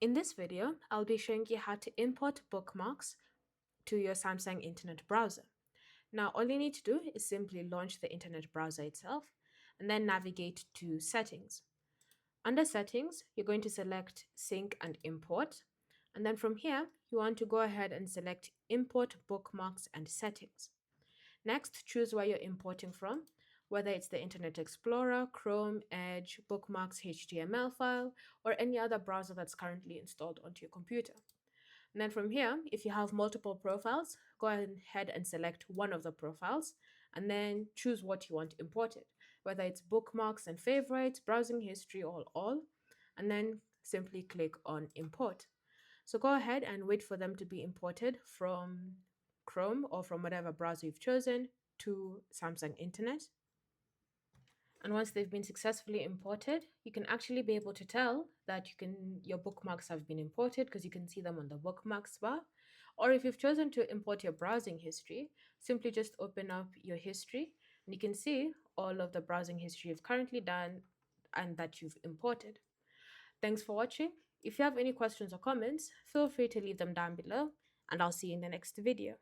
In this video, I'll be showing you how to import bookmarks to your Samsung internet browser. Now, all you need to do is simply launch the internet browser itself and then navigate to Settings. Under Settings, you're going to select Sync and Import. And then from here, you want to go ahead and select Import Bookmarks and Settings. Next, choose where you're importing from, whether it's the Internet Explorer, Chrome, Edge, Bookmarks HTML file, or any other browser that's currently installed onto your computer. And then from here, if you have multiple profiles, go ahead and select one of the profiles and then choose what you want imported, whether it's bookmarks and favorites, browsing history, or all, and then simply click on import. So go ahead and wait for them to be imported from Chrome or from whatever browser you've chosen to Samsung Internet. And once they've been successfully imported, you can actually be able to tell that your bookmarks have been imported because you can see them on the bookmarks bar. Or if you've chosen to import your browsing history, simply just open up your history and you can see all of the browsing history you've currently done and that you've imported. Thanks for watching. If you have any questions or comments, feel free to leave them down below and I'll see you in the next video.